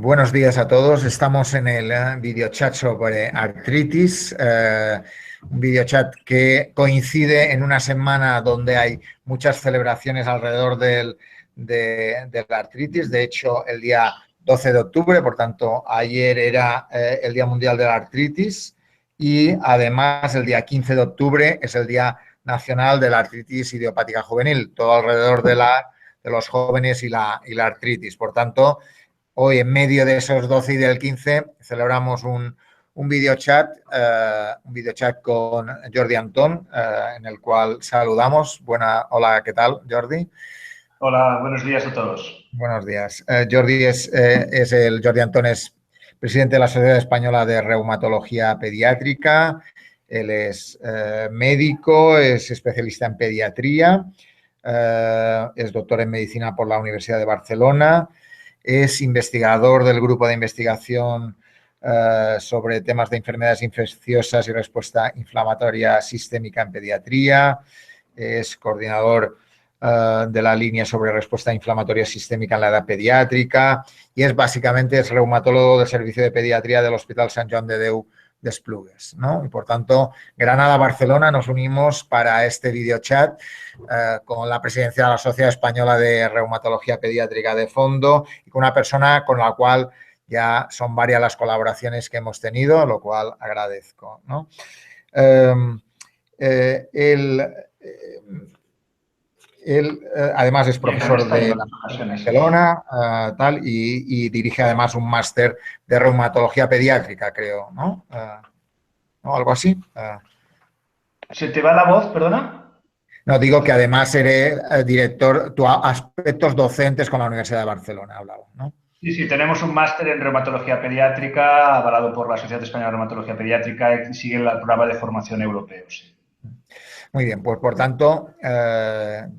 Buenos días a todos. Estamos en el videochat sobre artritis, un videochat que coincide en una semana donde hay muchas celebraciones alrededor de la artritis. De hecho, el día 12 de octubre, por tanto, ayer era el Día Mundial de la Artritis y además el día 15 de octubre es el Día Nacional de la Artritis Idiopática Juvenil, todo alrededor de los jóvenes y la artritis. Por tanto, hoy, en medio de esos 12 y del 15, celebramos un videochat con Jordi Antón, en el cual saludamos. Hola, ¿qué tal, Jordi? Hola, buenos días a todos. Buenos días. Jordi Antón es presidente de la Sociedad Española de Reumatología Pediátrica. Él es médico, es especialista en pediatría, es doctor en medicina por la Universidad de Barcelona. Es investigador del grupo de investigación sobre temas de enfermedades infecciosas y respuesta inflamatoria sistémica en pediatría. Es coordinador de la línea sobre respuesta inflamatoria sistémica en la edad pediátrica y es reumatólogo del servicio de pediatría del Hospital Sant Joan de Déu d'Esplugues, ¿no? Y por tanto, Granada-Barcelona nos unimos para este videochat con la presidencia de la Sociedad Española de Reumatología Pediátrica de fondo y con una persona con la cual ya son varias las colaboraciones que hemos tenido, lo cual agradezco, ¿no? Él además es profesor de Barcelona y dirige además un máster de reumatología pediátrica, creo, ¿no? ¿No? Algo así. ¿Se te va la voz, perdona? No, digo que además eres director, tu aspectos docentes con la Universidad de Barcelona, hablaba, ¿no? Sí, tenemos un máster en reumatología pediátrica avalado por la Sociedad Española de Reumatología Pediátrica y sigue el programa de formación europeo, sí. Muy bien, pues por tanto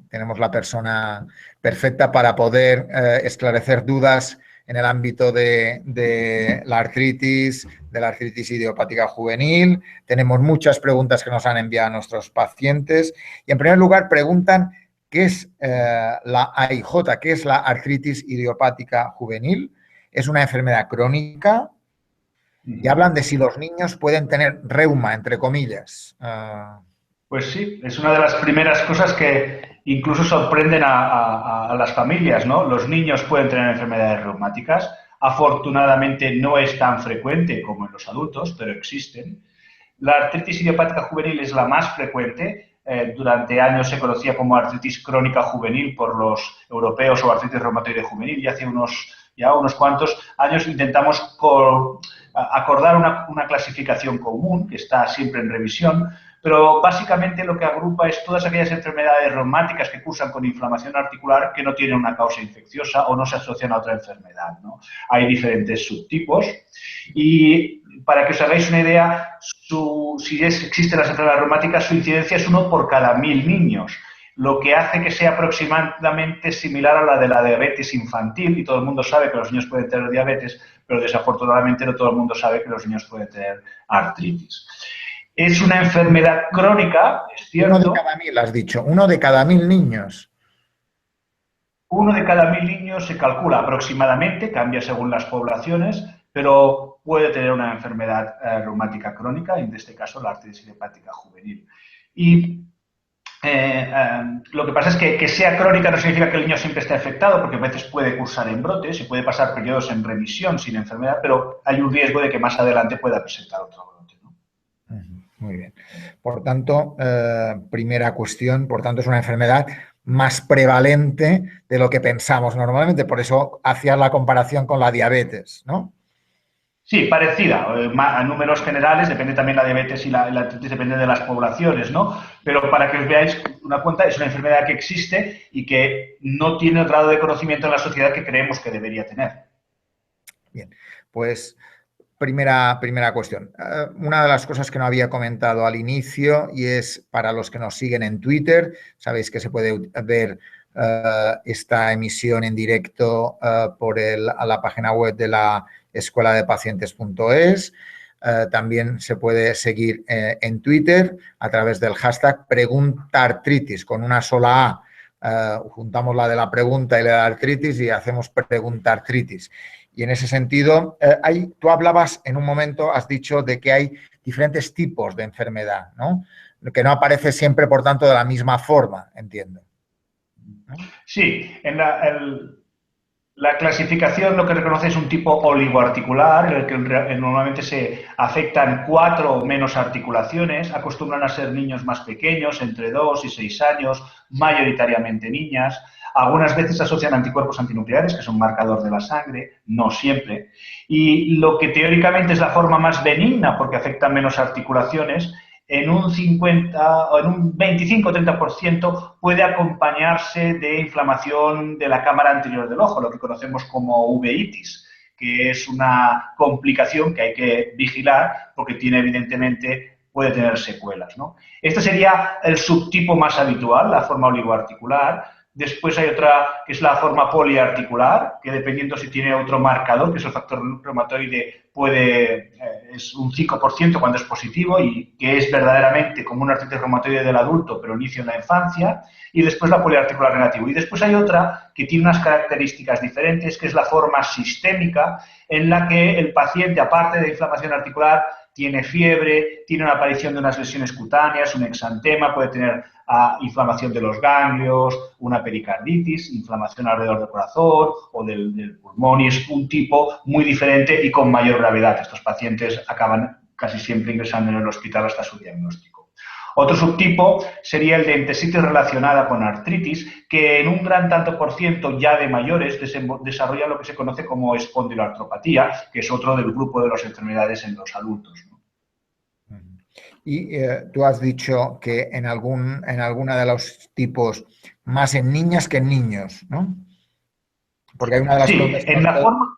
tenemos la persona perfecta para poder esclarecer dudas en el ámbito de la artritis idiopática juvenil. Tenemos muchas preguntas que nos han enviado nuestros pacientes y en primer lugar preguntan qué es la AIJ, qué es la artritis idiopática juvenil. Es una enfermedad crónica y hablan de si los niños pueden tener reuma, entre comillas. Pues sí, es una de las primeras cosas que incluso sorprenden a las familias, ¿no? Los niños pueden tener enfermedades reumáticas. Afortunadamente no es tan frecuente como en los adultos, pero existen. La artritis idiopática juvenil es la más frecuente. Durante años se conocía como artritis crónica juvenil por los europeos o artritis reumatoide juvenil y hace unos cuantos años intentamos acordar una clasificación común que está siempre en revisión, pero básicamente lo que agrupa es todas aquellas enfermedades reumáticas que cursan con inflamación articular que no tienen una causa infecciosa o no se asocian a otra enfermedad, ¿no? Hay diferentes subtipos y para que os hagáis una idea, si existen las enfermedades reumáticas, su incidencia es 1 por cada 1000 niños, lo que hace que sea aproximadamente similar a la de la diabetes infantil, y todo el mundo sabe que los niños pueden tener diabetes, pero desafortunadamente no todo el mundo sabe que los niños pueden tener artritis. Es una enfermedad crónica, es cierto. 1 de cada 1000, has dicho. 1 de cada 1000 niños. 1 de cada 1000 niños se calcula aproximadamente, cambia según las poblaciones, pero puede tener una enfermedad reumática crónica, en este caso la artritis idiopática juvenil. Y lo que pasa es que sea crónica no significa que el niño siempre esté afectado, porque a veces puede cursar en brotes y puede pasar periodos en remisión sin enfermedad, pero hay un riesgo de que más adelante pueda presentar otro brote, ¿no? Muy bien. Por tanto, primera cuestión, por tanto, es una enfermedad más prevalente de lo que pensamos normalmente. Por eso hacías la comparación con la diabetes, ¿no? Sí, parecida. A números generales, depende también la diabetes y la artritis, depende de las poblaciones, ¿no? Pero para que os veáis una cuenta, es una enfermedad que existe y que no tiene el grado de conocimiento en la sociedad que creemos que debería tener. Bien, pues primera cuestión. Una de las cosas que no había comentado al inicio y es para los que nos siguen en Twitter, sabéis que se puede ver esta emisión en directo a la página web de la escuela de pacientes.es. También se puede seguir en Twitter a través del hashtag preguntartritis con una sola A. Juntamos la de la pregunta y la de la artritis y hacemos preguntartritis. Y en ese sentido, tú hablabas en un momento, has dicho de que hay diferentes tipos de enfermedad, ¿no? Que no aparece siempre, por tanto, de la misma forma, entiendo, ¿no? Sí, en la clasificación lo que reconoce es un tipo oligoarticular, en el que normalmente se afectan 4 o menos articulaciones, acostumbran a ser niños más pequeños, entre 2 y 6 años, mayoritariamente niñas. Algunas veces asocian anticuerpos antinucleares, que son marcador de la sangre, no siempre. Y lo que teóricamente es la forma más benigna, porque afectan menos articulaciones, en un 50 o en un 25 o 30% puede acompañarse de inflamación de la cámara anterior del ojo, lo que conocemos como uveitis, que es una complicación que hay que vigilar porque tiene evidentemente puede tener secuelas, ¿no? Este sería el subtipo más habitual, la forma oligoarticular. Después hay otra que es la forma poliarticular, que dependiendo si tiene otro marcador, que es el factor reumatoide, es un 5% cuando es positivo y que es verdaderamente como una artritis reumatoide del adulto, pero inicia en la infancia. Y después la poliarticular negativo. Y después hay otra que tiene unas características diferentes, que es la forma sistémica, en la que el paciente, aparte de inflamación articular, tiene fiebre, tiene una aparición de unas lesiones cutáneas, un exantema, puede tener inflamación de los ganglios, una pericarditis, inflamación alrededor del corazón o del pulmón, y es un tipo muy diferente y con mayor gravedad. Estos pacientes acaban casi siempre ingresando en el hospital hasta su diagnóstico. Otro subtipo sería el de entesitis relacionada con artritis, que en un gran tanto por ciento ya de mayores desarrolla lo que se conoce como espondiloartropatía, que es otro del grupo de las enfermedades en los adultos, ¿no? Y tú has dicho que en alguna de los tipos más en niñas que en niños, ¿no? Porque hay una de las preguntas que en la forma...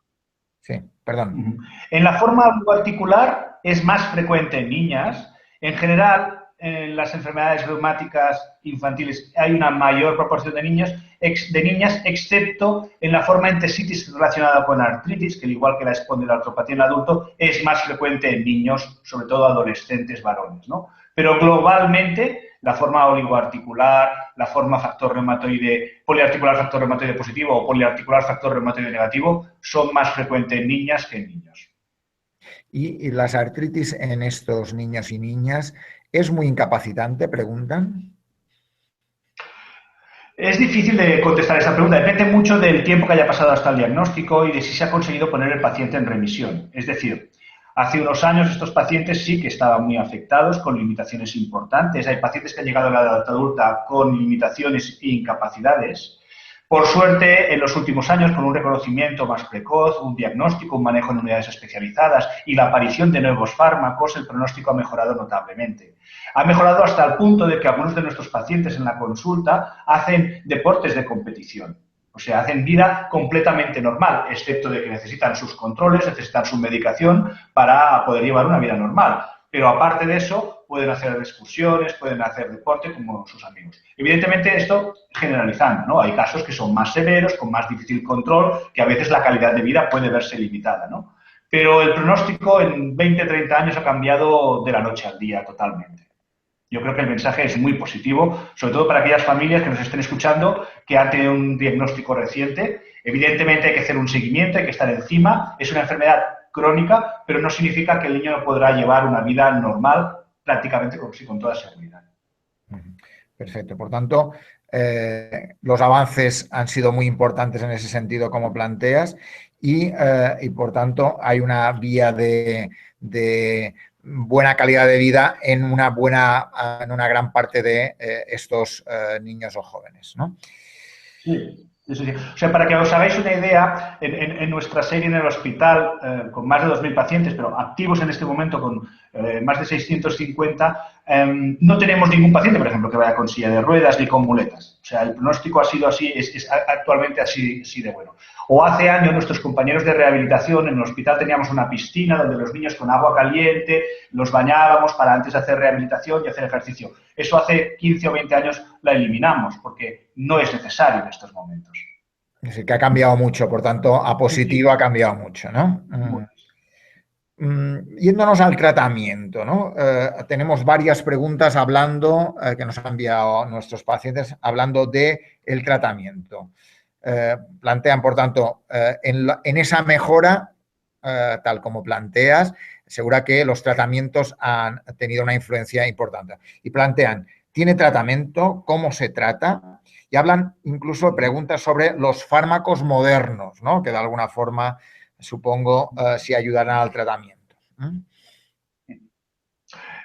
Sí, perdón. En la forma particular es más frecuente en niñas. En general, en las enfermedades reumáticas infantiles hay una mayor proporción de niñas, excepto en la forma entesitis relacionada con artritis, que al igual que la espondiloartropatía en adulto, es más frecuente en niños, sobre todo adolescentes varones, ¿no? Pero globalmente, la forma oligoarticular, la forma factor reumatoide, poliarticular factor reumatoide positivo o poliarticular factor reumatoide negativo son más frecuentes en niñas que en niños. ¿Y las artritis en estos niños y niñas es muy incapacitante? Preguntan. Es difícil de contestar esa pregunta. Depende mucho del tiempo que haya pasado hasta el diagnóstico y de si se ha conseguido poner el paciente en remisión. Es decir, hace unos años estos pacientes sí que estaban muy afectados, con limitaciones importantes. Hay pacientes que han llegado a la edad adulta con limitaciones e incapacidades. Por suerte, en los últimos años, con un reconocimiento más precoz, un diagnóstico, un manejo en unidades especializadas y la aparición de nuevos fármacos, el pronóstico ha mejorado notablemente. Ha mejorado hasta el punto de que algunos de nuestros pacientes en la consulta hacen deportes de competición. O sea, hacen vida completamente normal, excepto de que necesitan sus controles, necesitan su medicación para poder llevar una vida normal. Pero aparte de eso, pueden hacer excursiones, pueden hacer deporte como sus amigos. Evidentemente, esto generalizando, ¿no? Hay casos que son más severos, con más difícil control, que a veces la calidad de vida puede verse limitada, ¿no? Pero el pronóstico en 20, 30 años ha cambiado de la noche al día totalmente. Yo creo que el mensaje es muy positivo, sobre todo para aquellas familias que nos estén escuchando que han tenido un diagnóstico reciente. Evidentemente hay que hacer un seguimiento, hay que estar encima. Es una enfermedad crónica, pero no significa que el niño no podrá llevar una vida normal prácticamente con toda seguridad. Perfecto. Por tanto, los avances han sido muy importantes en ese sentido, como planteas, y por tanto hay una vía de buena calidad de vida en una gran parte de estos niños o jóvenes, ¿no? Sí. O sea, para que os hagáis una idea, en nuestra serie en el hospital, con más de 2.000 pacientes, pero activos en este momento con más de 650, no tenemos ningún paciente, por ejemplo, que vaya con silla de ruedas ni con muletas. O sea, el pronóstico ha sido así, es actualmente así de bueno. O hace años nuestros compañeros de rehabilitación en el hospital teníamos una piscina donde los niños con agua caliente los bañábamos para antes de hacer rehabilitación y hacer ejercicio. Eso hace 15 o 20 años la eliminamos porque no es necesario en estos momentos. Es decir, que ha cambiado mucho, por tanto, a positivo ha cambiado mucho, ¿no? Yéndonos al tratamiento, ¿no? Tenemos varias preguntas hablando, que nos han enviado nuestros pacientes, hablando del tratamiento. plantean, por tanto, en esa mejora, tal como planteas, asegura que los tratamientos han tenido una influencia importante. Y plantean, ¿tiene tratamiento? ¿Cómo se trata? Y hablan incluso, preguntas sobre los fármacos modernos, ¿no? Que de alguna forma, supongo, sí ayudarán al tratamiento.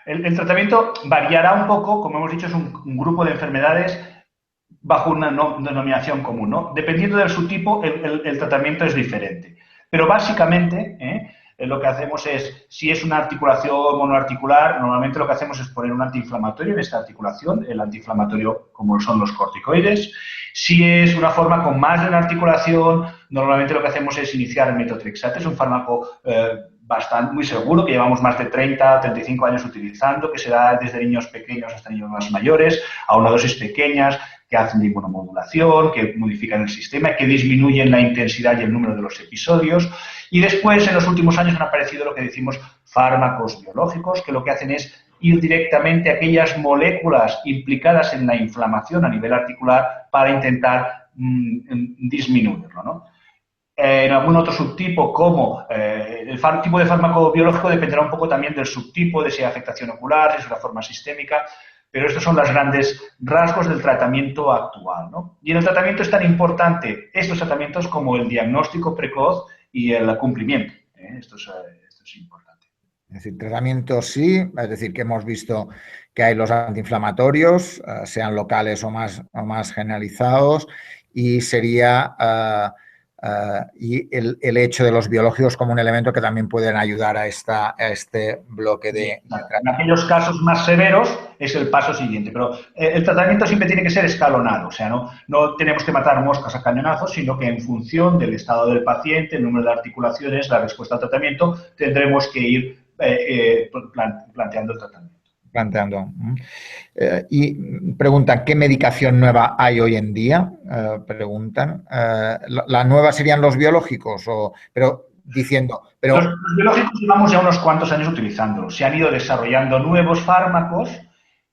El tratamiento variará un poco, como hemos dicho, es un grupo de enfermedades bajo una denominación común, ¿no? Dependiendo del subtipo, el tratamiento es diferente. Pero básicamente, lo que hacemos es, si es una articulación monoarticular, normalmente lo que hacemos es poner un antiinflamatorio en esta articulación, el antiinflamatorio como son los corticoides. Si es una forma con más de una articulación, normalmente lo que hacemos es iniciar el metotrexato, es un fármaco muy seguro, que llevamos más de 30, 35 años utilizando, que se da desde niños pequeños hasta niños más mayores, a una dosis pequeñas, que hacen de inmunomodulación, que modifican el sistema, que disminuyen la intensidad y el número de los episodios. Y después, en los últimos años, han aparecido lo que decimos fármacos biológicos, que lo que hacen es ir directamente a aquellas moléculas implicadas en la inflamación a nivel articular para intentar disminuirlo, ¿no? En algún otro subtipo, como el tipo de fármaco biológico, dependerá un poco también del subtipo, de si hay afectación ocular, si es una forma sistémica, pero estos son los grandes rasgos del tratamiento actual, ¿no? Y en el tratamiento es tan importante estos tratamientos como el diagnóstico precoz y el cumplimiento. Esto es importante. Es decir, tratamiento sí, es decir, que hemos visto que hay los antiinflamatorios, sean locales o más generalizados, y sería y el hecho de los biológicos como un elemento que también pueden ayudar a este bloque de tratamiento. En aquellos casos más severos es el paso siguiente, pero el tratamiento siempre tiene que ser escalonado, o sea, no tenemos que matar moscas a cañonazos, sino que en función del estado del paciente, el número de articulaciones, la respuesta al tratamiento, tendremos que ir planteando el tratamiento. Y preguntan, ¿qué medicación nueva hay hoy en día? Preguntan. ¿La nueva serían los biológicos? Pero los biológicos llevamos ya unos cuantos años utilizándolos. Se han ido desarrollando nuevos fármacos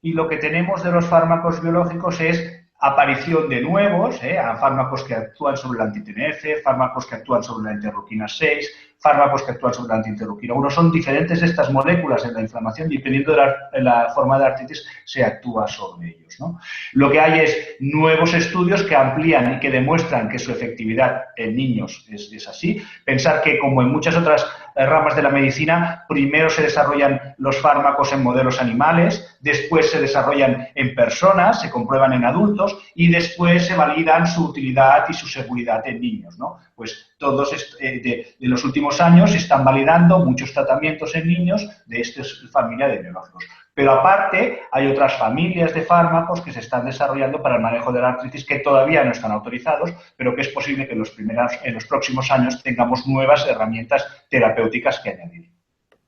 y lo que tenemos de los fármacos biológicos es aparición de nuevos, fármacos que actúan sobre la anti-TNF, fármacos que actúan sobre la interleuquina 6, fármacos que actúan sobre la antiinterleuquina 1. Son diferentes estas moléculas en la inflamación y dependiendo de la forma de artritis se actúa sobre ellos, ¿no? Lo que hay es nuevos estudios que amplían y que demuestran que su efectividad en niños es así. Pensar que, como en muchas otras ramas de la medicina, primero se desarrollan los fármacos en modelos animales, después se desarrollan en personas, se comprueban en adultos y después se validan su utilidad y su seguridad en niños, ¿no? Pues todos de los últimos años se están validando muchos tratamientos en niños de esta familia de biológicos. Pero aparte hay otras familias de fármacos que se están desarrollando para el manejo de la artritis que todavía no están autorizados, pero que es posible que en los próximos años tengamos nuevas herramientas terapéuticas que añadir.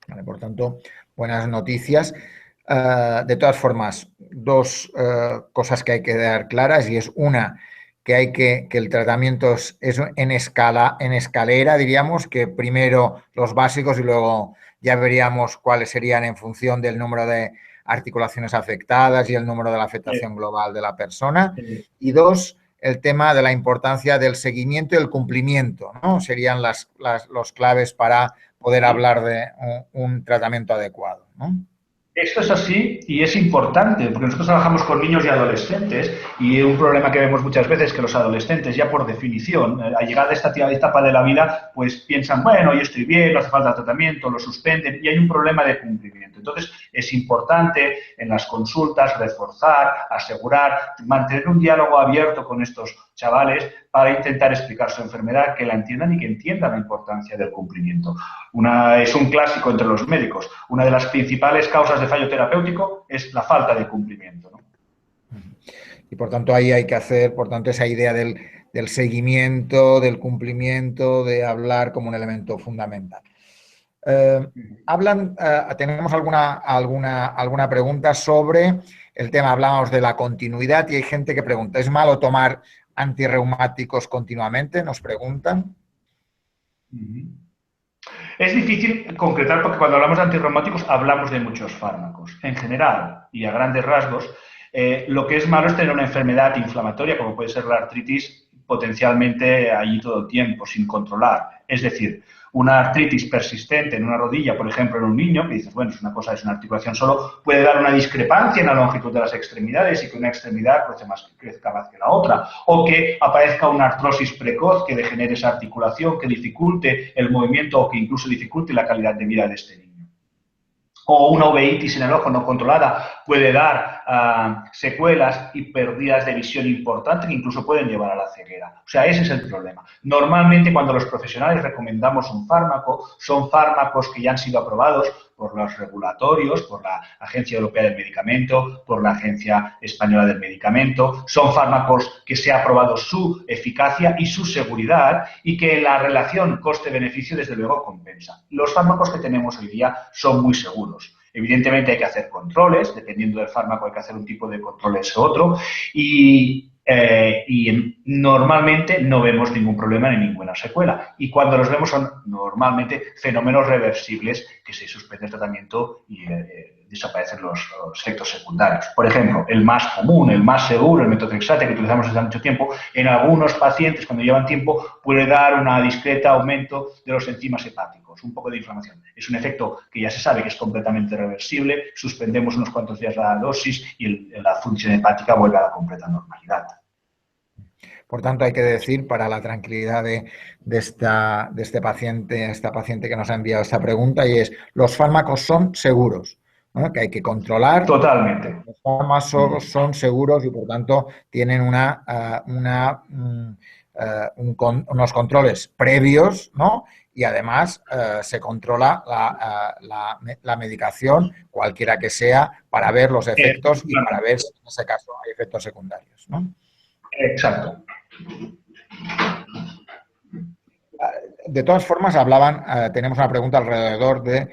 Vale, por tanto, buenas noticias. De todas formas, dos cosas que hay que dar claras, y es una, que el tratamiento es en escalera, diríamos, que primero los básicos y luego ya veríamos cuáles serían en función del número de articulaciones afectadas y el número de la afectación global de la persona. Y dos, el tema de la importancia del seguimiento y el cumplimiento, ¿no? Serían los claves para poder hablar de un tratamiento adecuado, ¿no? Esto es así y es importante, porque nosotros trabajamos con niños y adolescentes y un problema que vemos muchas veces es que los adolescentes ya por definición, al llegar a esta etapa de la vida, pues piensan, bueno, yo estoy bien, no hace falta tratamiento, lo suspenden y hay un problema de cumplimiento. Entonces, es importante en las consultas reforzar, asegurar, mantener un diálogo abierto con estos chavales para intentar explicar su enfermedad, que la entiendan y que entiendan la importancia del cumplimiento. Es un clásico entre los médicos. Una de las principales causas de fallo terapéutico es la falta de cumplimiento, ¿no? Y por tanto ahí hay que hacer, por tanto, esa idea del seguimiento, del cumplimiento, de hablar como un elemento fundamental. Tenemos alguna pregunta sobre el tema, hablábamos de la continuidad y hay gente que pregunta, ¿es malo tomar antirreumáticos continuamente? Nos preguntan. Es difícil concretar porque cuando hablamos de antirreumáticos hablamos de muchos fármacos. En general y a grandes rasgos, lo que es malo es tener una enfermedad inflamatoria como puede ser la artritis potencialmente allí todo el tiempo, sin controlar. Es decir, una artritis persistente en una rodilla, por ejemplo, en un niño, que dices, bueno, es una cosa, es una articulación solo, puede dar una discrepancia en la longitud de las extremidades y que una extremidad crezca más que la otra, o que aparezca una artrosis precoz que degenere esa articulación, que dificulte el movimiento o que incluso dificulte la calidad de vida de este niño. O una uveitis en el ojo no controlada puede dar secuelas y pérdidas de visión importantes que incluso pueden llevar a la ceguera. O sea, ese es el problema. Normalmente, cuando los profesionales recomendamos un fármaco, son fármacos que ya han sido aprobados por los regulatorios, por la Agencia Europea del Medicamento, por la Agencia Española del Medicamento. Son fármacos que se ha probado su eficacia y su seguridad y que la relación coste-beneficio, desde luego, compensa. Los fármacos que tenemos hoy día son muy seguros. Evidentemente hay que hacer controles, dependiendo del fármaco hay que hacer un tipo de controles u otro y normalmente no vemos ningún problema ni ninguna secuela. Y cuando los vemos son normalmente fenómenos reversibles que se suspende el tratamiento y desaparecen los efectos secundarios. Por ejemplo, el más común, el más seguro, el metotrexate que utilizamos desde hace mucho tiempo, en algunos pacientes cuando llevan tiempo puede dar un discreto aumento de los enzimas hepáticos, un poco de inflamación. Es un efecto que ya se sabe que es completamente reversible, suspendemos unos cuantos días la dosis y la función hepática vuelve a la completa normalidad. Por tanto, hay que decir, para la tranquilidad de este paciente, esta paciente que nos ha enviado esta pregunta, y es, los fármacos son seguros, ¿no? Que hay que controlar. Totalmente. Los fármacos son seguros y, por tanto, tienen unos controles previos, ¿no? Y además se controla la medicación, cualquiera que sea, para ver los efectos y para ver si en ese caso hay efectos secundarios, ¿no? Exacto. De todas formas, tenemos una pregunta alrededor de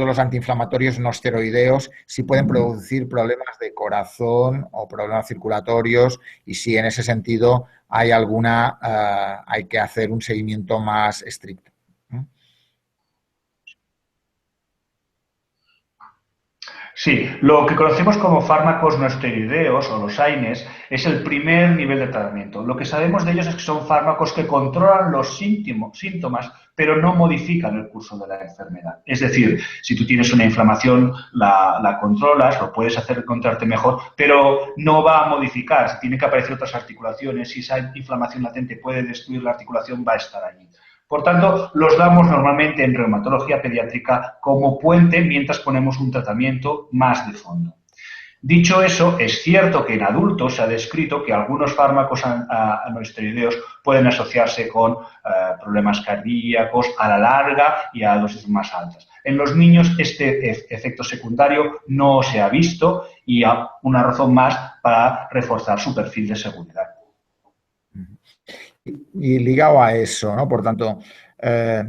los antiinflamatorios no esteroideos, si pueden producir problemas de corazón o problemas circulatorios y si en ese sentido hay hay que hacer un seguimiento más estricto. Sí, lo que conocemos como fármacos no esteroideos o los AINES es el primer nivel de tratamiento. Lo que sabemos de ellos es que son fármacos que controlan los síntomas, pero no modifican el curso de la enfermedad. Es decir, si tú tienes una inflamación, la controlas, lo puedes hacer encontrarte mejor, pero no va a modificar. Si tiene que aparecer otras articulaciones, si esa inflamación latente puede destruir la articulación, va a estar allí. Por tanto, los damos normalmente en reumatología pediátrica como puente mientras ponemos un tratamiento más de fondo. Dicho eso, es cierto que en adultos se ha descrito que algunos fármacos no esteroideos pueden asociarse con problemas cardíacos a la larga y a dosis más altas. En los niños este efecto secundario no se ha visto y una razón más para reforzar su perfil de seguridad. Y ligado a eso, ¿no? Por tanto,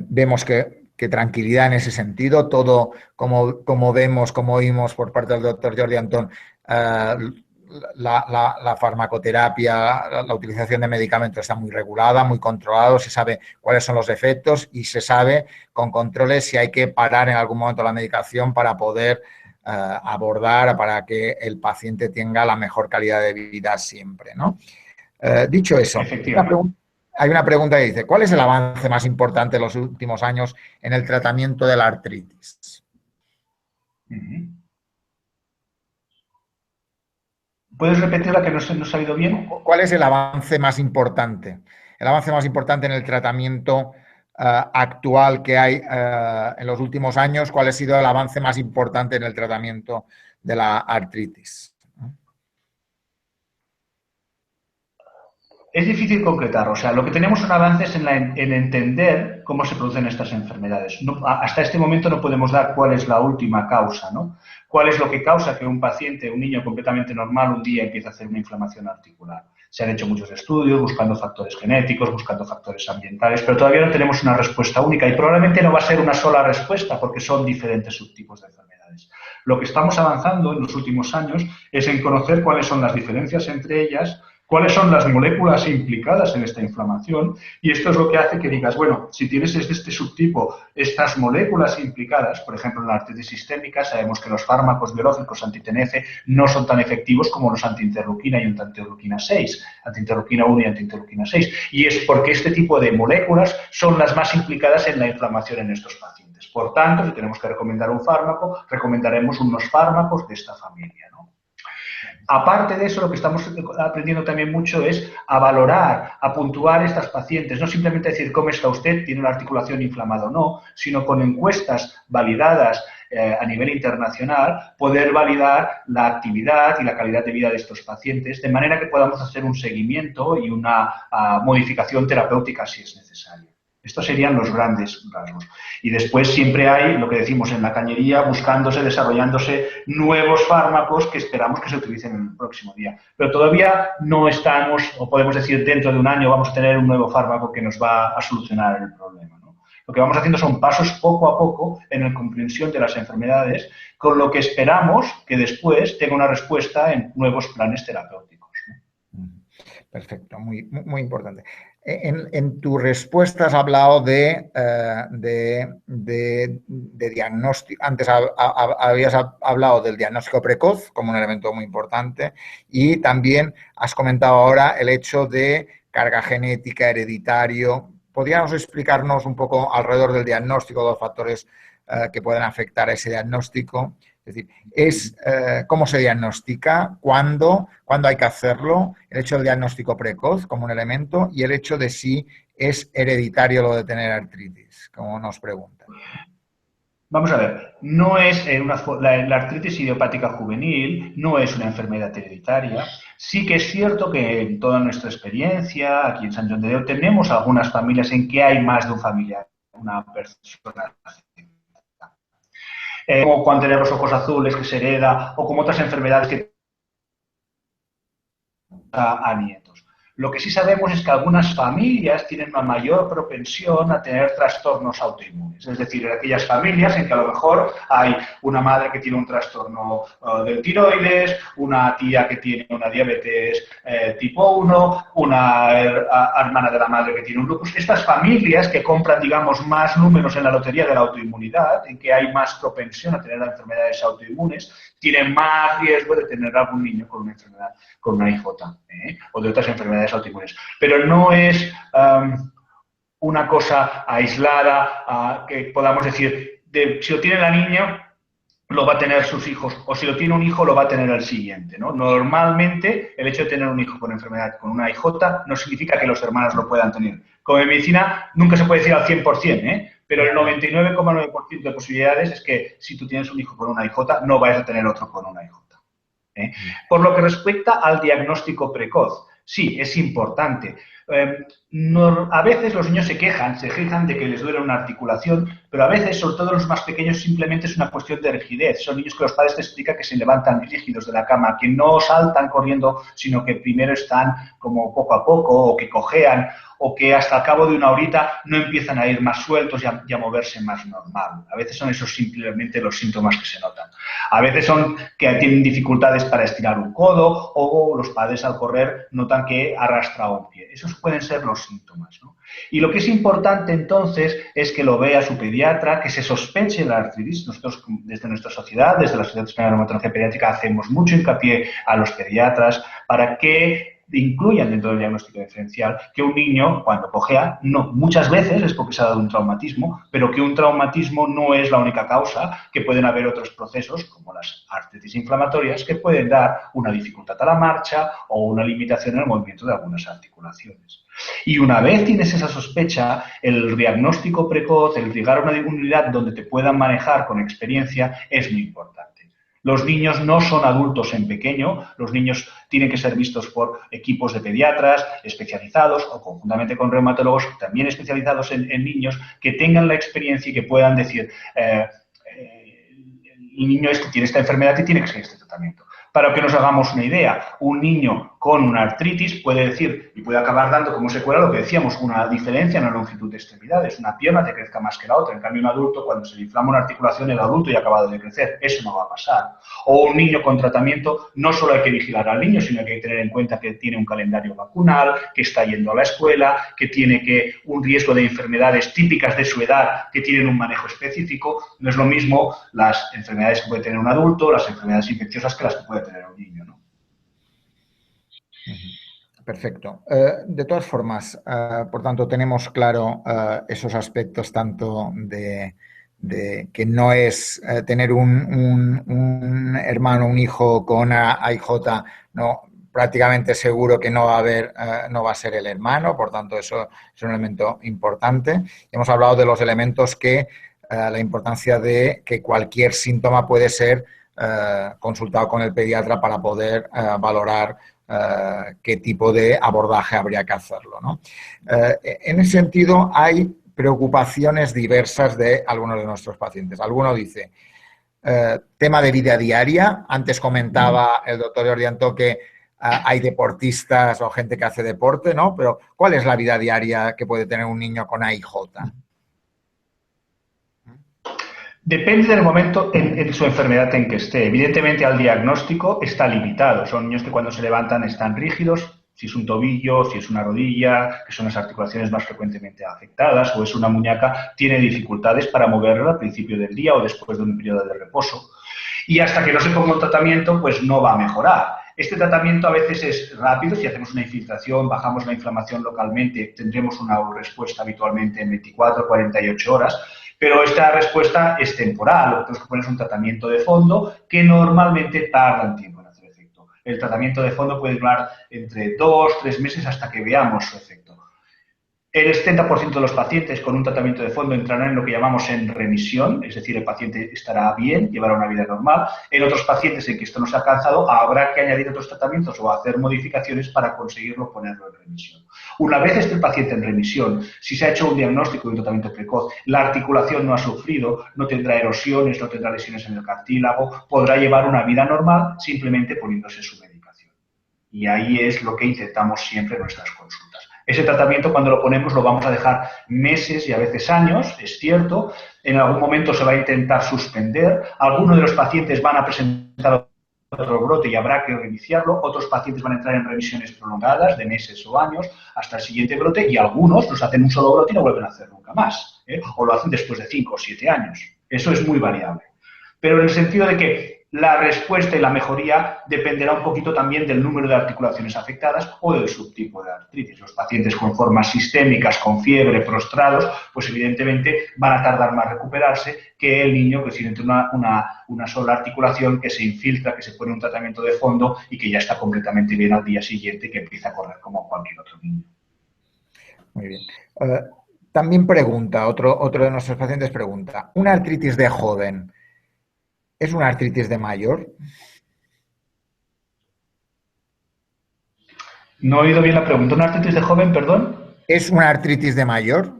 vemos que tranquilidad en ese sentido, todo como vemos, como oímos por parte del doctor Jordi Antón, la farmacoterapia, la utilización de medicamentos está muy regulada, muy controlado, se sabe cuáles son los efectos y se sabe con controles si hay que parar en algún momento la medicación para poder abordar, para que el paciente tenga la mejor calidad de vida siempre, ¿no? Dicho eso, hay una pregunta que dice, ¿cuál es el avance más importante en los últimos años en el tratamiento de la artritis? ¿Puedes repetirla que no se ha oído bien? ¿Cuál es el avance más importante? El avance más importante en el tratamiento actual que hay en los últimos años, ¿cuál ha sido el avance más importante en el tratamiento de la artritis? Es difícil concretar, o sea, lo que tenemos son avances en entender cómo se producen estas enfermedades. Hasta este momento no podemos dar cuál es la última causa, ¿no? ¿Cuál es lo que causa que un paciente, un niño completamente normal, un día empiece a hacer una inflamación articular? Se han hecho muchos estudios buscando factores genéticos, buscando factores ambientales, pero todavía no tenemos una respuesta única y probablemente no va a ser una sola respuesta porque son diferentes subtipos de enfermedades. Lo que estamos avanzando en los últimos años es en conocer cuáles son las diferencias entre ellas, cuáles son las moléculas implicadas en esta inflamación, y esto es lo que hace que digas, bueno, si tienes este subtipo, estas moléculas implicadas, por ejemplo, en la artritis sistémica, sabemos que los fármacos biológicos anti-TNF no son tan efectivos como los antiinterleuquina y antiinterleuquina 6, antiinterleuquina 1 y antiinterleuquina 6, y es porque este tipo de moléculas son las más implicadas en la inflamación en estos pacientes. Por tanto, si tenemos que recomendar un fármaco, recomendaremos unos fármacos de esta familia, ¿no? Aparte de eso, lo que estamos aprendiendo también mucho es a valorar, a puntuar estas pacientes, no simplemente decir cómo está usted, tiene una articulación inflamada o no, sino con encuestas validadas a nivel internacional, poder validar la actividad y la calidad de vida de estos pacientes, de manera que podamos hacer un seguimiento y una modificación terapéutica si es necesario. Estos serían los grandes rasgos. Y después siempre hay, lo que decimos en la cañería, buscándose, desarrollándose nuevos fármacos que esperamos que se utilicen en el próximo día. Pero todavía no estamos, o podemos decir dentro de un año vamos a tener un nuevo fármaco que nos va a solucionar el problema, ¿no? Lo que vamos haciendo son pasos poco a poco en la comprensión de las enfermedades, con lo que esperamos que después tenga una respuesta en nuevos planes terapéuticos, ¿no? Perfecto, muy importante. En tu respuesta has hablado de diagnóstico. Antes habías hablado del diagnóstico precoz como un elemento muy importante y también has comentado ahora el hecho de carga genética, hereditario. ¿Podríamos explicarnos un poco alrededor del diagnóstico, los factores que pueden afectar a ese diagnóstico? Es decir, cómo se diagnostica, cuándo hay que hacerlo, el hecho del diagnóstico precoz como un elemento y el hecho de si es hereditario lo de tener artritis, como nos preguntan. Vamos a ver, no es la artritis idiopática juvenil no es una enfermedad hereditaria. Sí que es cierto que en toda nuestra experiencia, aquí en Sant Joan de Déu, tenemos algunas familias en que hay más de un familiar, una persona. Como cuando tener los ojos azules, que se hereda, o como otras enfermedades que a nietos. Lo que sí sabemos es que algunas familias tienen una mayor propensión a tener trastornos autoinmunes. Es decir, en aquellas familias en que a lo mejor hay una madre que tiene un trastorno del tiroides, una tía que tiene una diabetes tipo 1, una hermana de la madre que tiene un lupus. Estas familias que compran, digamos, más números en la lotería de la autoinmunidad, en que hay más propensión a tener enfermedades autoinmunes, tienen más riesgo de tener algún niño con una enfermedad, con una IJ, o de otras enfermedades autoinmunes. Pero no es una cosa aislada que podamos decir, si lo tiene la niña, lo va a tener sus hijos, o si lo tiene un hijo, lo va a tener el siguiente, ¿no? Normalmente, el hecho de tener un hijo con enfermedad, con una IJ, no significa que los hermanos lo puedan tener. Como en medicina, nunca se puede decir al 100%, pero el 99,9% de posibilidades es que si tú tienes un hijo con una IJ, no vayas a tener otro con una IJ. Por lo que respecta al diagnóstico precoz, sí, es importante. A veces los niños se quejan de que les duele una articulación, pero a veces, sobre todo los más pequeños, simplemente es una cuestión de rigidez. Son niños que los padres te explican que se levantan rígidos de la cama, que no saltan corriendo, sino que primero están como poco a poco, o que cojean, o que hasta el cabo de una horita no empiezan a ir más sueltos y a moverse más normal. A veces son esos simplemente los síntomas que se notan. A veces son que tienen dificultades para estirar un codo o los padres al correr notan que arrastra un pie. Esos pueden ser los síntomas, ¿no? Y lo que es importante entonces es que lo vea su pediatra, que se sospeche la artritis. Nosotros desde nuestra sociedad, desde la Sociedad Española de Reumatología Pediátrica, hacemos mucho hincapié a los pediatras para que incluyan dentro del diagnóstico diferencial que un niño, cuando cojea, muchas veces es porque se ha dado un traumatismo, pero que un traumatismo no es la única causa, que pueden haber otros procesos, como las artritis inflamatorias, que pueden dar una dificultad a la marcha o una limitación en el movimiento de algunas articulaciones. Y una vez tienes esa sospecha, el diagnóstico precoz, el llegar a una unidad donde te puedan manejar con experiencia, es muy importante. Los niños no son adultos en pequeño, los niños tienen que ser vistos por equipos de pediatras especializados o conjuntamente con reumatólogos también especializados en niños que tengan la experiencia y que puedan decir el niño este tiene esta enfermedad y tiene que seguir este tratamiento. Para que nos hagamos una idea, un niño con una artritis puede decir y puede acabar dando como secuela lo que decíamos, una diferencia en la longitud de extremidades. Una pierna te crezca más que la otra. En cambio, un adulto, cuando se le inflama una articulación, el adulto ya ha acabado de crecer. Eso no va a pasar. O un niño con tratamiento, no solo hay que vigilar al niño, sino que hay que tener en cuenta que tiene un calendario vacunal, que está yendo a la escuela, que tiene un riesgo de enfermedades típicas de su edad, que tienen un manejo específico. No es lo mismo las enfermedades que puede tener un adulto, las enfermedades infecciosas que las que puede tener un niño, ¿no? Perfecto. De todas formas, por tanto, tenemos claro esos aspectos tanto de que no es tener un hermano, un hijo con AIJ, no, prácticamente seguro que no va a haber, no va a ser el hermano, por tanto, eso es un elemento importante. Hemos hablado de los elementos que la importancia de que cualquier síntoma puede ser consultado con el pediatra para poder valorar qué tipo de abordaje habría que hacerlo, ¿no? En ese sentido, hay preocupaciones diversas de algunos de nuestros pacientes. Alguno dice, tema de vida diaria. Antes comentaba el doctor Jordi que hay deportistas o gente que hace deporte, ¿no? Pero ¿cuál es la vida diaria que puede tener un niño con AIJ? Depende del momento en su enfermedad en que esté. Evidentemente, al diagnóstico está limitado. Son niños que cuando se levantan están rígidos, si es un tobillo, si es una rodilla, que son las articulaciones más frecuentemente afectadas, o es una muñeca, tiene dificultades para moverla al principio del día o después de un periodo de reposo. Y hasta que no se ponga un tratamiento, pues no va a mejorar. Este tratamiento a veces es rápido, si hacemos una infiltración, bajamos la inflamación localmente, tendremos una respuesta habitualmente en 24 o 48 horas, pero esta respuesta es temporal. Lo que tenemos que poner es un tratamiento de fondo que normalmente tarda un tiempo en hacer efecto. El tratamiento de fondo puede durar entre 2 o 3 meses hasta que veamos su efecto. El 70% de los pacientes con un tratamiento de fondo entrarán en lo que llamamos en remisión, es decir, el paciente estará bien, llevará una vida normal. En otros pacientes en que esto no se ha alcanzado, habrá que añadir otros tratamientos o hacer modificaciones para conseguirlo ponerlo en remisión. Una vez esté el paciente en remisión, si se ha hecho un diagnóstico de un tratamiento precoz, la articulación no ha sufrido, no tendrá erosiones, no tendrá lesiones en el cartílago, podrá llevar una vida normal simplemente poniéndose su medicación. Y ahí es lo que intentamos siempre en nuestras consultas. Ese tratamiento, cuando lo ponemos, lo vamos a dejar meses y a veces años, es cierto. En algún momento se va a intentar suspender. Algunos de los pacientes van a presentar otro brote y habrá que reiniciarlo. Otros pacientes van a entrar en remisiones prolongadas de meses o años hasta el siguiente brote y algunos nos hacen un solo brote y no vuelven a hacer nunca más, ¿eh? O lo hacen después de 5 o 7 años. Eso es muy variable. Pero en el sentido de que la respuesta y la mejoría dependerá un poquito también del número de articulaciones afectadas o del subtipo de artritis. Los pacientes con formas sistémicas, con fiebre, prostrados, pues evidentemente van a tardar más recuperarse que el niño que tiene una sola articulación, que se infiltra, que se pone un tratamiento de fondo y que ya está completamente bien al día siguiente y que empieza a correr como cualquier otro niño. Muy bien. También pregunta, otro de nuestros pacientes pregunta, ¿una artritis de joven es una artritis de mayor? No he oído bien la pregunta. ¿Una artritis de joven, perdón? ¿Es una artritis de mayor?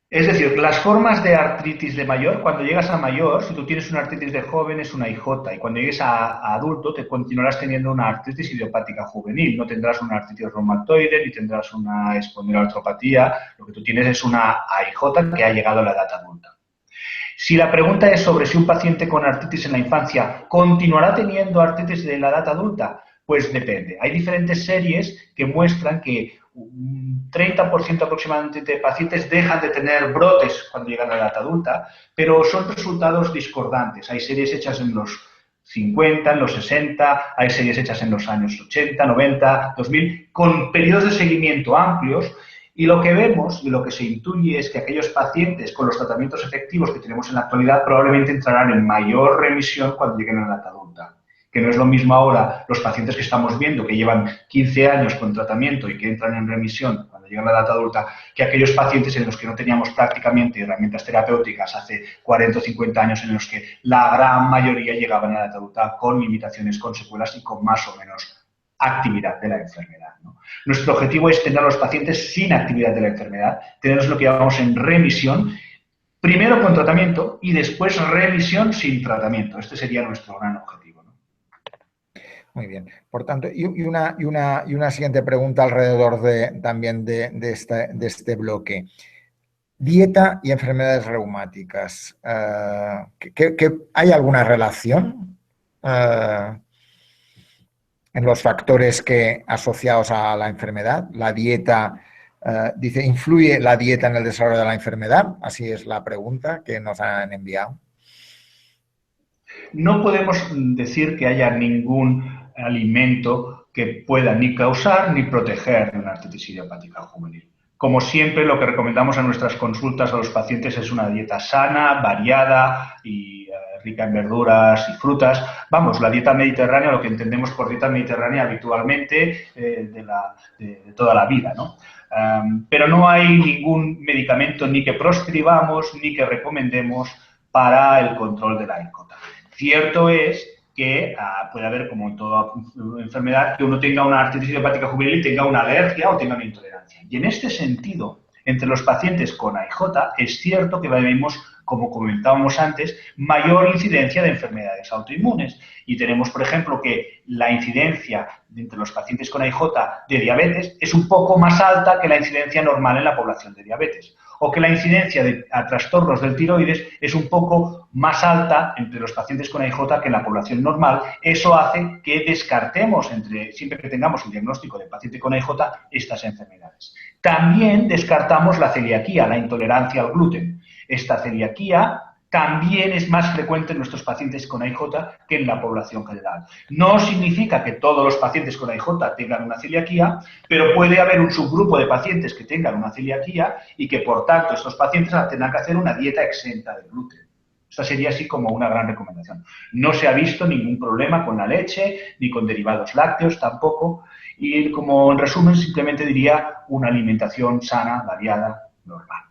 Es decir, las formas de artritis de mayor, cuando llegas a mayor, si tú tienes una artritis de joven es una IJ, y cuando llegues a adulto te continuarás teniendo una artritis idiopática juvenil. No tendrás una artritis reumatoide ni tendrás una espondiloartropatía. Lo que tú tienes es una AIJ que ha llegado a la edad adulta. Si la pregunta es sobre si un paciente con artritis en la infancia continuará teniendo artritis de la edad adulta, pues depende. Hay diferentes series que muestran que un 30% aproximadamente de pacientes dejan de tener brotes cuando llegan a la edad adulta, pero son resultados discordantes. Hay series hechas en los 50, en los 60, hay series hechas en los años 80, 90, 2000, con periodos de seguimiento amplios. Y lo que vemos y lo que se intuye es que aquellos pacientes con los tratamientos efectivos que tenemos en la actualidad probablemente entrarán en mayor remisión cuando lleguen a la edad adulta. Que no es lo mismo ahora los pacientes que estamos viendo que llevan 15 años con tratamiento y que entran en remisión cuando llegan a la edad adulta, que aquellos pacientes en los que no teníamos prácticamente herramientas terapéuticas hace 40 o 50 años, en los que la gran mayoría llegaban a la edad adulta con limitaciones, con secuelas y con más o menos actividad de la enfermedad, ¿no? Nuestro objetivo es tener a los pacientes sin actividad de la enfermedad, tenerlos lo que llamamos en remisión, Primero con tratamiento y después remisión sin tratamiento. Este sería nuestro gran objetivo, ¿no? Muy bien. Por tanto, y una siguiente pregunta alrededor también de este bloque. Dieta y enfermedades reumáticas. ¿Hay alguna relación en los factores asociados a la enfermedad? La dieta, dice, ¿influye la dieta en el desarrollo de la enfermedad? Así es la pregunta que nos han enviado. No podemos decir que haya ningún alimento que pueda ni causar ni proteger de una artritis idiopática juvenil. Como siempre, lo que recomendamos a nuestras consultas a los pacientes es una dieta sana, variada y rica en verduras y frutas. Vamos, la dieta mediterránea, lo que entendemos por dieta mediterránea habitualmente de toda la vida, ¿no? Pero no hay ningún medicamento ni que proscribamos ni que recomendemos para el control de la ICOTA. Cierto es que puede haber, como en toda enfermedad, que uno tenga una artritis idiopática juvenil y tenga una alergia o tenga una intolerancia. Y en este sentido, entre los pacientes con AIJ, es cierto que vemos, como comentábamos antes, mayor incidencia de enfermedades autoinmunes. Y tenemos, por ejemplo, que la incidencia entre los pacientes con AIJ de diabetes es un poco más alta que la incidencia normal en la población de diabetes. O que la incidencia a trastornos del tiroides es un poco más alta entre los pacientes con AIJ que en la población normal. Eso hace que descartemos, siempre que tengamos el diagnóstico del paciente con AIJ, estas enfermedades. También descartamos la celiaquía, la intolerancia al gluten. Esta celiaquía también es más frecuente en nuestros pacientes con AIJ que en la población general. No significa que todos los pacientes con AIJ tengan una celiaquía, pero puede haber un subgrupo de pacientes que tengan una celiaquía y que, por tanto, estos pacientes tendrán que hacer una dieta exenta de gluten. Esta sería así como una gran recomendación. No se ha visto ningún problema con la leche, ni con derivados lácteos tampoco. Y como en resumen, simplemente diría una alimentación sana, variada, normal.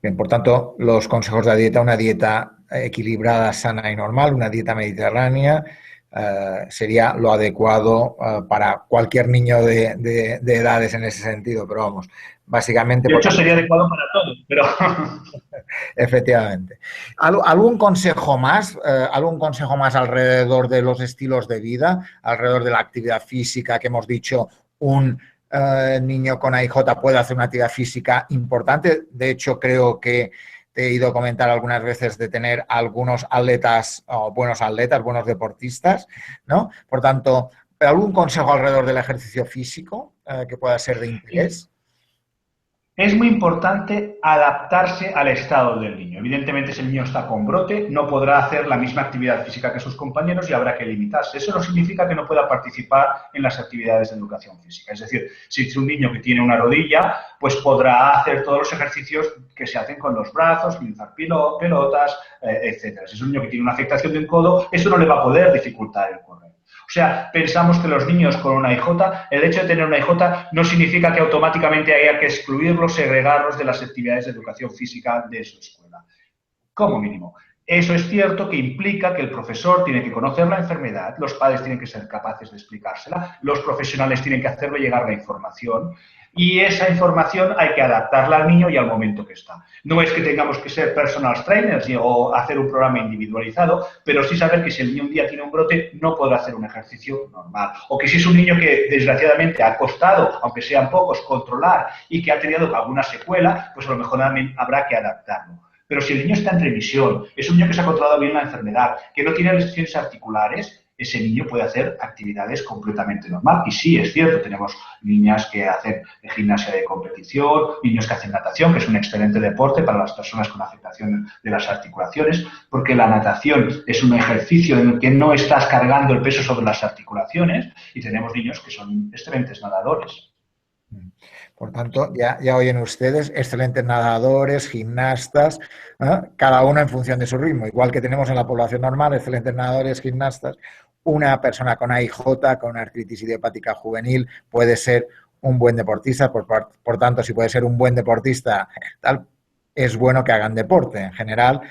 Bien, por tanto, los consejos de la dieta, una dieta equilibrada, sana y normal, una dieta mediterránea, sería lo adecuado para cualquier niño de edades en ese sentido, pero vamos, básicamente... De hecho, sería adecuado para todos, pero... Efectivamente. ¿Algún consejo más? ¿Algún consejo más alrededor de los estilos de vida, alrededor de la actividad física que hemos dicho, un niño con AIJ puede hacer una actividad física importante? De hecho, creo que te he ido a comentar algunas veces de tener algunos atletas, buenos deportistas, ¿no? Por tanto, ¿algún consejo alrededor del ejercicio físico que pueda ser de interés? Es muy importante adaptarse al estado del niño. Evidentemente, si el niño está con brote, no podrá hacer la misma actividad física que sus compañeros y habrá que limitarse. Eso no significa que no pueda participar en las actividades de educación física. Es decir, si es un niño que tiene una rodilla, pues podrá hacer todos los ejercicios que se hacen con los brazos, lanzar pelotas, etc. Si es un niño que tiene una afectación de un codo, eso no le va a poder dificultar el correr. O sea, pensamos que los niños con una IJ, el hecho de tener una IJ no significa que automáticamente haya que excluirlos, segregarlos de las actividades de educación física de su escuela. Como mínimo. Eso es cierto que implica que el profesor tiene que conocer la enfermedad, los padres tienen que ser capaces de explicársela, los profesionales tienen que hacerle llegar la información y esa información hay que adaptarla al niño y al momento que está. No es que tengamos que ser personal trainers o hacer un programa individualizado, pero sí saber que si el niño un día tiene un brote no podrá hacer un ejercicio normal. O que si es un niño que desgraciadamente ha costado, aunque sean pocos, controlar y que ha tenido alguna secuela, pues a lo mejor habrá que adaptarlo. Pero si el niño está en remisión, es un niño que se ha controlado bien la enfermedad, que no tiene lesiones articulares, ese niño puede hacer actividades completamente normal. Y sí, es cierto, tenemos niñas que hacen gimnasia de competición, niños que hacen natación, que es un excelente deporte para las personas con afectación de las articulaciones, porque la natación es un ejercicio en el que no estás cargando el peso sobre las articulaciones y tenemos niños que son excelentes nadadores. Por tanto, ya oyen ustedes, excelentes nadadores, gimnastas, cada uno en función de su ritmo. Igual que tenemos en la población normal, excelentes nadadores, gimnastas, una persona con AIJ, con artritis idiopática juvenil, puede ser un buen deportista. Por tanto, si puede ser un buen deportista, es bueno que hagan deporte. En general,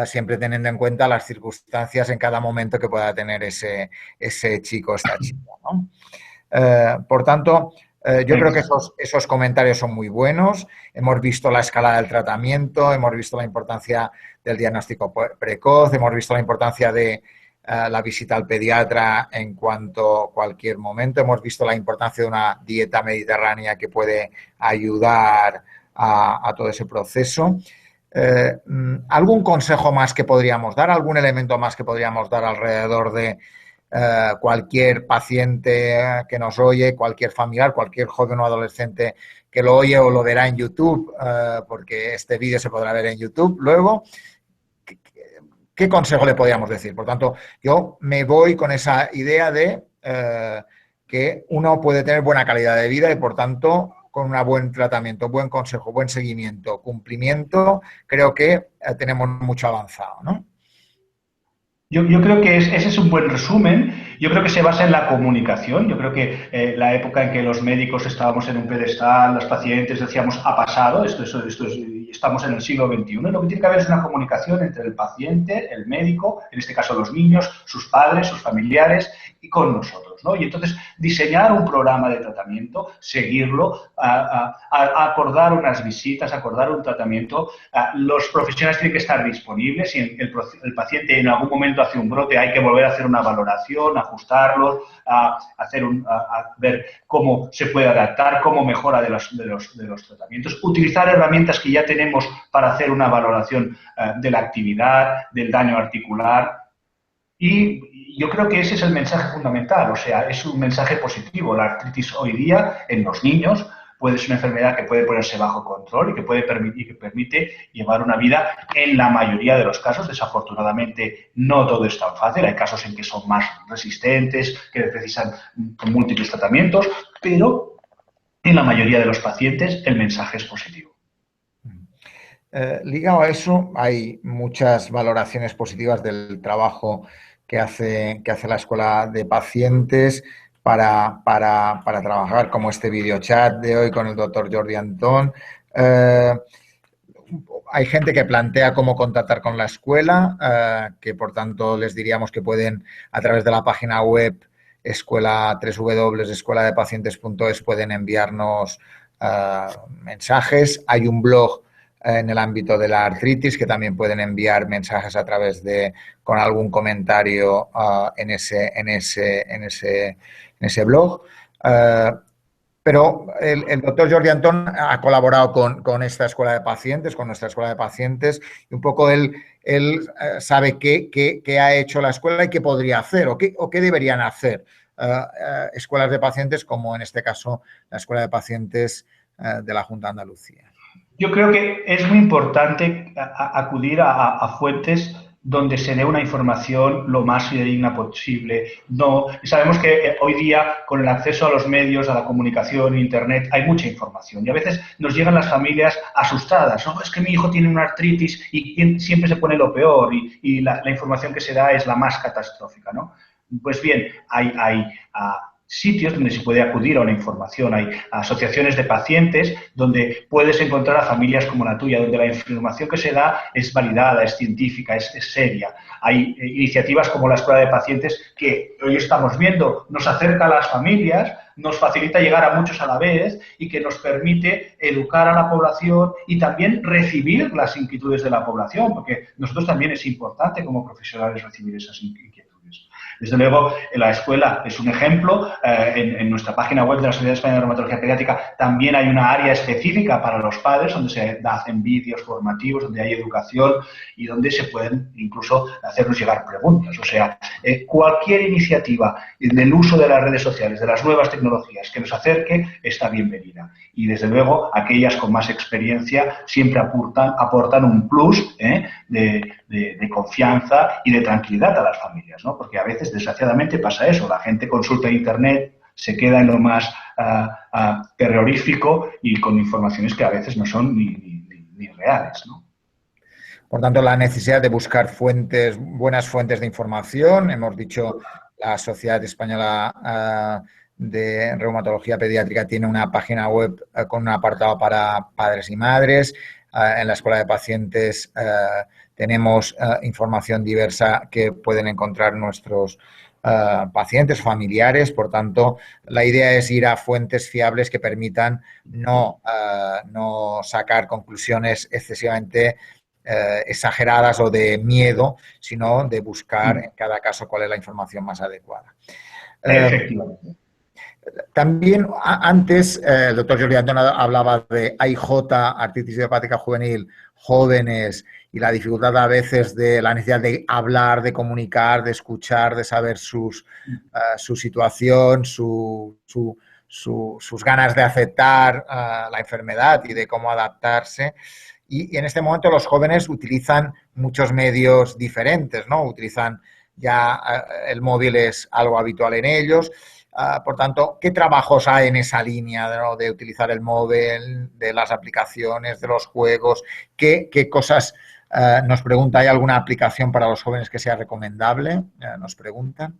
siempre teniendo en cuenta las circunstancias en cada momento que pueda tener ese chico o esta chica, ¿no? Por tanto, Yo creo que esos comentarios son muy buenos. Hemos visto la escala del tratamiento, hemos visto la importancia del diagnóstico precoz, hemos visto la importancia de la visita al pediatra en cuanto a cualquier momento, hemos visto la importancia de una dieta mediterránea que puede ayudar a todo ese proceso. ¿Algún consejo más que podríamos dar? ¿Algún elemento más que podríamos dar alrededor de cualquier paciente que nos oye, cualquier familiar, cualquier joven o adolescente que lo oye o lo verá en YouTube, porque este vídeo se podrá ver en YouTube luego? ¿Qué consejo le podríamos decir? Por tanto, yo me voy con esa idea de que uno puede tener buena calidad de vida y, por tanto, con un buen tratamiento, buen consejo, buen seguimiento, cumplimiento, creo que tenemos mucho avanzado, ¿no? Yo creo que ese es un buen resumen. Yo creo que se basa en la comunicación. Yo creo que la época en que los médicos estábamos en un pedestal, los pacientes decíamos ha pasado, estamos en el siglo XXI. Lo que tiene que haber es una comunicación entre el paciente, el médico, en este caso los niños, sus padres, sus familiares y con nosotros, ¿no? Y entonces diseñar un programa de tratamiento, seguirlo, acordar unas visitas, acordar un tratamiento. Los profesionales tienen que estar disponibles. Si el paciente en algún momento hace un brote, hay que volver a hacer una valoración, ajustarlos, ver cómo se puede adaptar, cómo mejora de los tratamientos. Utilizar herramientas que ya tenemos para hacer una valoración de la actividad, del daño articular. Y yo creo que ese es el mensaje fundamental, o sea, es un mensaje positivo. La artritis hoy día en los niños puede ser una enfermedad que puede ponerse bajo control y que permite llevar una vida en la mayoría de los casos. Desafortunadamente, no todo es tan fácil. Hay casos en que son más resistentes, que precisan múltiples tratamientos, pero en la mayoría de los pacientes el mensaje es positivo. Ligado a eso, hay muchas valoraciones positivas del trabajo que hace la Escuela de Pacientes para trabajar, como este videochat de hoy con el doctor Jordi Antón. Hay gente que plantea cómo contactar con la escuela, que por tanto les diríamos que pueden, a través de la página web www.escueladepacientes.es, pueden enviarnos mensajes. Hay un blog en el ámbito de la artritis que también pueden enviar mensajes a través con algún comentario en ese blog. Pero el doctor Jordi Antón ha colaborado con esta escuela de pacientes, con nuestra escuela de pacientes, y un poco él sabe qué ha hecho la escuela y qué podría hacer o qué deberían hacer escuelas de pacientes, como en este caso la escuela de pacientes de la Junta de Andalucía. Yo creo que es muy importante acudir a fuentes donde se dé una información lo más fidedigna posible. Sabemos que hoy día, con el acceso a los medios, a la comunicación, Internet, hay mucha información. Y a veces nos llegan las familias asustadas. ¿No? Es que mi hijo tiene una artritis y siempre se pone lo peor y la información que se da es la más catastrófica, ¿no? Pues bien, hay sitios donde se puede acudir a una información, hay asociaciones de pacientes donde puedes encontrar a familias como la tuya, donde la información que se da es validada, es científica, es seria. Hay iniciativas como la Escuela de Pacientes que hoy estamos viendo, nos acerca a las familias, nos facilita llegar a muchos a la vez y que nos permite educar a la población y también recibir las inquietudes de la población, porque nosotros también es importante como profesionales recibir esas inquietudes. Desde luego, la escuela es un ejemplo. En nuestra página web de la Sociedad Española de Reumatología Pediátrica también hay una área específica para los padres donde se hacen vídeos formativos, donde hay educación y donde se pueden incluso hacernos llegar preguntas. O sea, cualquier iniciativa del uso de las redes sociales, de las nuevas tecnologías que nos acerque, está bienvenida. Y desde luego, aquellas con más experiencia siempre aportan un plus de confianza y de tranquilidad a las familias, ¿no? Porque a veces, desgraciadamente, pasa eso. La gente consulta Internet, se queda en lo más terrorífico y con informaciones que a veces no son ni reales, ¿no? Por tanto, la necesidad de buscar buenas fuentes de información. Hemos dicho, la Sociedad Española de Reumatología Pediátrica tiene una página web con un apartado para padres y madres. En la Escuela de Pacientes tenemos información diversa que pueden encontrar nuestros pacientes, familiares. Por tanto, la idea es ir a fuentes fiables que permitan no sacar conclusiones excesivamente exageradas o de miedo, sino de buscar en cada caso cuál es la información más adecuada. Efectivamente. También antes el doctor Jordi Antón hablaba de AIJ, artritis idiopática juvenil, jóvenes, y la dificultad a veces de la necesidad de hablar, de comunicar, de escuchar, de saber su situación, sus ganas de aceptar la enfermedad y de cómo adaptarse. Y en este momento los jóvenes utilizan muchos medios diferentes, ¿no? Utilizan ya el móvil, es algo habitual en ellos. Por tanto, ¿qué trabajos hay en esa línea, ¿no?, de utilizar el móvil, de las aplicaciones, de los juegos? ¿Qué cosas nos pregunta? ¿Hay alguna aplicación para los jóvenes que sea recomendable? Nos preguntan.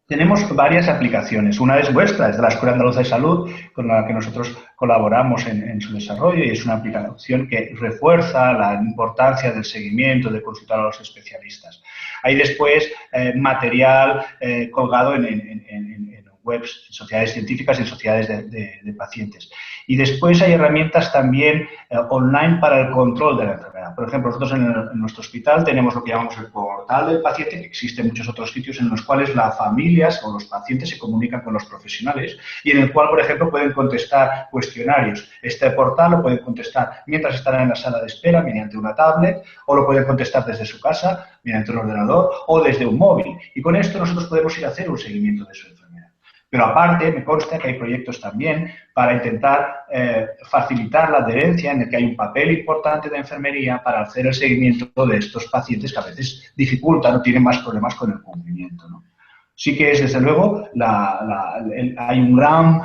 Tenemos varias aplicaciones. Una es vuestra, es de la Escuela Andaluza de Salud, con la que nosotros colaboramos en su desarrollo, y es una aplicación que refuerza la importancia del seguimiento, de consultar a los especialistas. Hay después material colgado en webs, en sociedades científicas y en sociedades de pacientes. Y después hay herramientas también online para el control de la enfermedad. Por ejemplo, nosotros en nuestro hospital tenemos lo que llamamos el portal del paciente, que existen muchos otros sitios en los cuales las familias o los pacientes se comunican con los profesionales y en el cual, por ejemplo, pueden contestar cuestionarios. Este portal lo pueden contestar mientras están en la sala de espera mediante una tablet, o lo pueden contestar desde su casa mediante un ordenador o desde un móvil. Y con esto nosotros podemos ir a hacer un seguimiento de su enfermedad. Pero aparte, me consta que hay proyectos también para intentar facilitar la adherencia, en el que hay un papel importante de enfermería para hacer el seguimiento de estos pacientes que a veces dificultan o tienen más problemas con el cumplimiento, ¿no? Sí que es, desde luego, hay un gran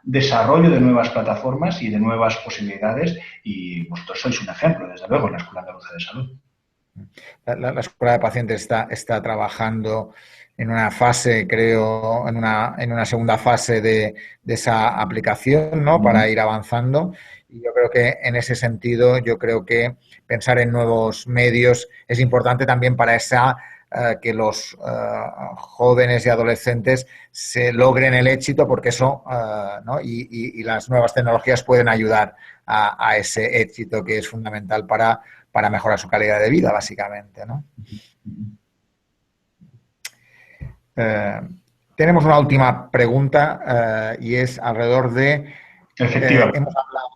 desarrollo de nuevas plataformas y de nuevas posibilidades, y vosotros sois un ejemplo, desde luego, en la Escuela Andaluza de Salud. La Escuela de Pacientes está trabajando en una fase, creo, en una segunda fase de esa aplicación, ¿no?, para ir avanzando. Y yo creo que en ese sentido, yo creo que pensar en nuevos medios es importante también para que los jóvenes y adolescentes se logren el éxito, porque eso, ¿no?, y las nuevas tecnologías pueden ayudar a ese éxito que es fundamental para mejorar su calidad de vida, básicamente, ¿no? Tenemos una última pregunta y es alrededor de... Efectivamente. Hemos hablado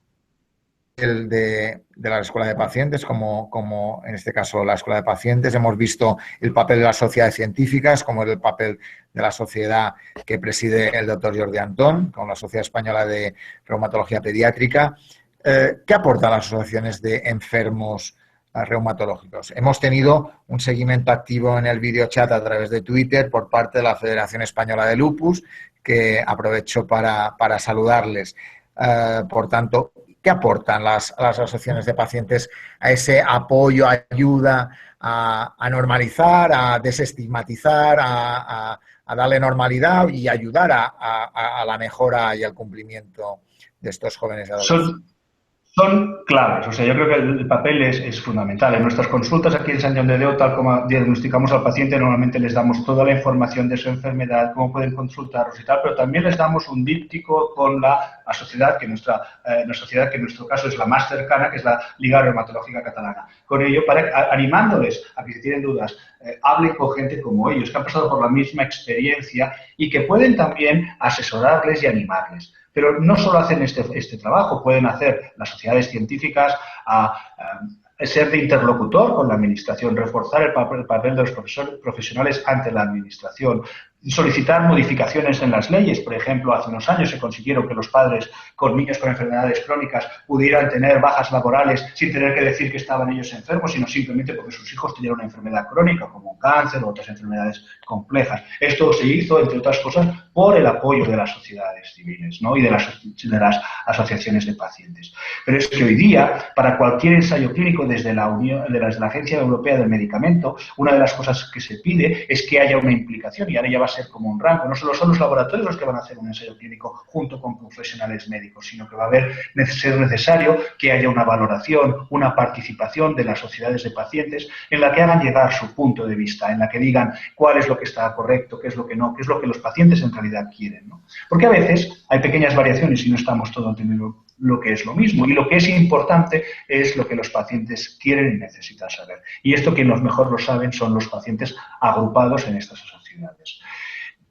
de la Escuela de Pacientes, como en este caso la Escuela de Pacientes. Hemos visto el papel de las sociedades científicas, como el papel de la sociedad que preside el doctor Jordi Antón, con la Sociedad Española de Reumatología Pediátrica. ¿Qué aportan las asociaciones de enfermos reumatológicos? Hemos tenido un seguimiento activo en el videochat a través de Twitter por parte de la Federación Española de Lupus, que aprovecho para saludarles. Por tanto, ¿qué aportan las asociaciones de pacientes a ese apoyo, ayuda a normalizar, a desestigmatizar, a darle normalidad y ayudar a la mejora y al cumplimiento de estos jóvenes y adolescentes? Son claves, o sea, yo creo que el papel es fundamental. En nuestras consultas aquí en Sant Joan de Déu, tal como diagnosticamos al paciente, normalmente les damos toda la información de su enfermedad, cómo pueden consultarnos y tal, pero también les damos un díptico con la sociedad, que nuestra sociedad, que en nuestro caso es la más cercana, que es la Liga Reumatológica Catalana. Con ello, animándoles a que si tienen dudas, hablen con gente como ellos, que han pasado por la misma experiencia y que pueden también asesorarles y animarles. Pero no solo hacen este trabajo, pueden hacer las sociedades científicas ser de interlocutor con la Administración, reforzar el papel de los profesionales ante la Administración, solicitar modificaciones en las leyes. Por ejemplo, hace unos años se consiguieron que los padres con niños con enfermedades crónicas pudieran tener bajas laborales sin tener que decir que estaban ellos enfermos, sino simplemente porque sus hijos tenían una enfermedad crónica, como un cáncer o otras enfermedades complejas. Esto se hizo, entre otras cosas, por el apoyo de las sociedades civiles, ¿no? Y de las asociaciones de pacientes. Pero es que hoy día, para cualquier ensayo clínico desde la Agencia Europea del Medicamento, una de las cosas que se pide es que haya una implicación, y ahora ya va a ser como un rango. No solo son los laboratorios los que van a hacer un ensayo clínico junto con profesionales médicos, sino que va a ser necesario que haya una valoración, una participación de las sociedades de pacientes en la que hagan llegar su punto de vista, en la que digan cuál es lo que está correcto, qué es lo que no, qué es lo que los pacientes en realidad quieren, ¿no? Porque a veces hay pequeñas variaciones y no estamos todos entendiendo lo que es lo mismo. Y lo que es importante es lo que los pacientes quieren y necesitan saber. Y esto quien los mejor lo saben son los pacientes agrupados en estas sociedades.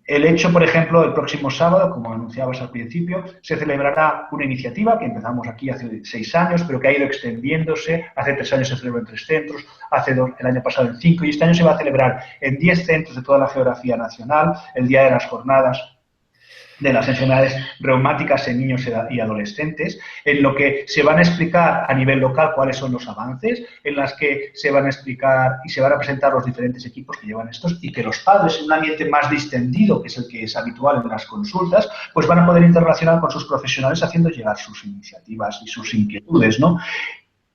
El hecho, por ejemplo, el próximo sábado, como anunciabas al principio, se celebrará una iniciativa que empezamos aquí hace 6 años, pero que ha ido extendiéndose. Hace 3 años se celebró en 3 centros, el año pasado en 5, y este año se va a celebrar en 10 centros de toda la geografía nacional, el Día de las Jornadas de las enfermedades reumáticas en niños y adolescentes, en lo que se van a explicar a nivel local cuáles son los avances, en las que se van a explicar y se van a presentar los diferentes equipos que llevan estos, y que los padres, en un ambiente más distendido, que es el que es habitual en las consultas, pues van a poder interrelacionar con sus profesionales haciendo llegar sus iniciativas y sus inquietudes, ¿no?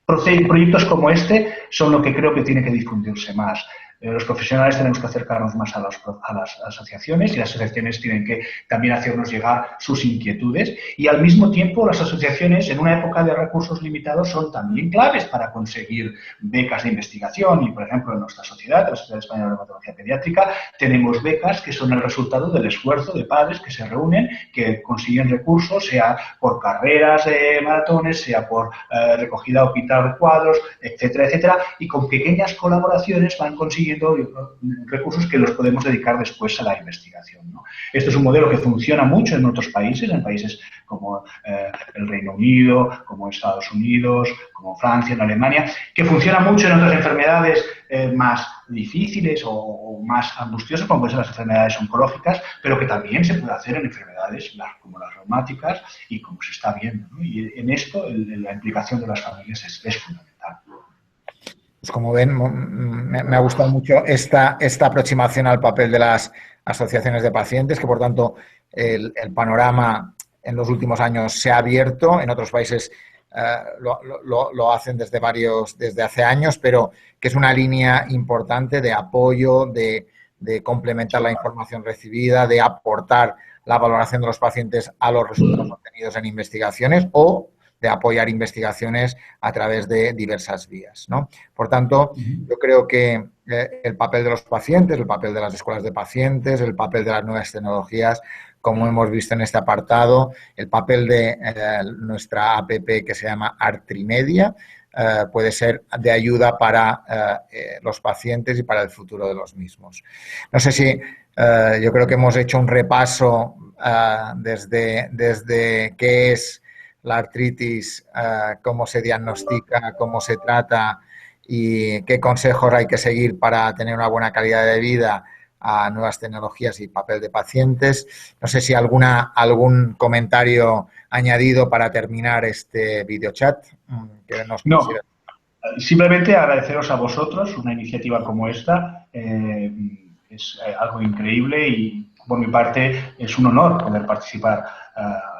Proyectos como este son lo que creo que tiene que difundirse más. Los profesionales tenemos que acercarnos más a las asociaciones, y las asociaciones tienen que también hacernos llegar sus inquietudes, y al mismo tiempo las asociaciones en una época de recursos limitados son también claves para conseguir becas de investigación. Y por ejemplo en nuestra sociedad, la Sociedad Española de Reumatología Pediátrica, tenemos becas que son el resultado del esfuerzo de padres que se reúnen, que consiguen recursos, sea por carreras de maratones, sea por recogida o pintar de cuadros, etcétera, etcétera, y con pequeñas colaboraciones van consiguiendo recursos que los podemos dedicar después a la investigación, ¿no? Esto es un modelo que funciona mucho en otros países, en países como el Reino Unido, como Estados Unidos, como Francia, en Alemania, que funciona mucho en otras enfermedades más difíciles o más angustiosas, como pueden ser las enfermedades oncológicas, pero que también se puede hacer en enfermedades como las reumáticas, y como se está viendo, ¿no? Y en esto la implicación de las familias es fundamental. Pues como ven, me ha gustado mucho esta aproximación al papel de las asociaciones de pacientes, que por tanto el panorama en los últimos años se ha abierto. En otros países lo hacen desde hace años, pero que es una línea importante de apoyo, de complementar la información recibida, de aportar la valoración de los pacientes a los resultados obtenidos en investigaciones, o de apoyar investigaciones a través de diversas vías, ¿no? Por tanto, yo creo que el papel de los pacientes, el papel de las escuelas de pacientes, el papel de las nuevas tecnologías, como hemos visto en este apartado, el papel de nuestra APP que se llama Artrimedia, puede ser de ayuda para los pacientes y para el futuro de los mismos. No sé si yo creo que hemos hecho un repaso desde qué es la artritis, cómo se diagnostica, cómo se trata y qué consejos hay que seguir para tener una buena calidad de vida, a nuevas tecnologías y papel de pacientes. No sé si algún comentario añadido para terminar este videochat. No, simplemente agradeceros a vosotros una iniciativa como esta. Es algo increíble, y por mi parte es un honor poder participar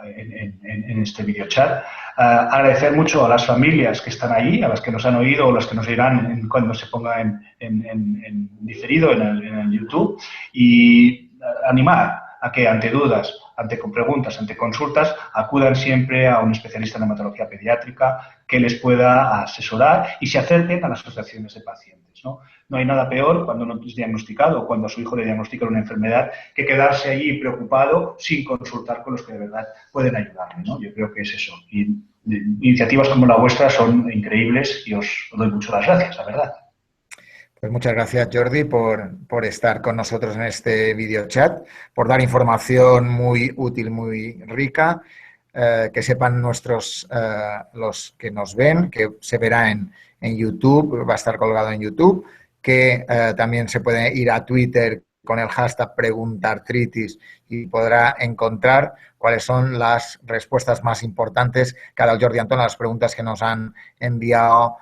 en este videochat. Agradecer mucho a las familias que están ahí, a las que nos han oído o las que nos oirán cuando se ponga en diferido en el YouTube, y animar a que ante dudas, ante preguntas, ante consultas, acudan siempre a un especialista en hematología pediátrica que les pueda asesorar, y se acerquen a las asociaciones de pacientes, ¿no? No hay nada peor cuando no es diagnosticado o cuando a su hijo le diagnostican una enfermedad que quedarse allí preocupado sin consultar con los que de verdad pueden ayudarle, ¿no? Yo creo que es eso. Y iniciativas como la vuestra son increíbles, y os doy muchas las gracias, la verdad. Pues muchas gracias, Jordi, por estar con nosotros en este videochat, por dar información muy útil, muy rica, que sepan los que nos ven, que se verá en YouTube, va a estar colgado en YouTube, que también se puede ir a Twitter con el hashtag PreguntarTritis y podrá encontrar cuáles son las respuestas más importantes que ha dado Jordi Antón a las preguntas que nos han enviado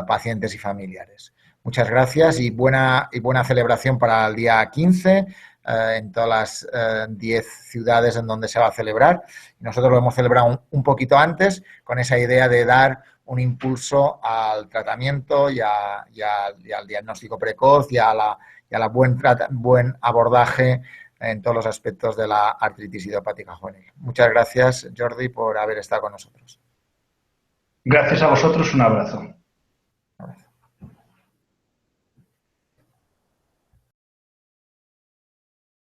pacientes y familiares. Muchas gracias y buena celebración para el día 15, en todas las 10 ciudades en donde se va a celebrar. Nosotros lo hemos celebrado un poquito antes con esa idea de dar un impulso al tratamiento y al diagnóstico precoz y a la buen abordaje en todos los aspectos de la artritis idiopática juvenil. Muchas gracias, Jordi, por haber estado con nosotros. Gracias a vosotros, un abrazo.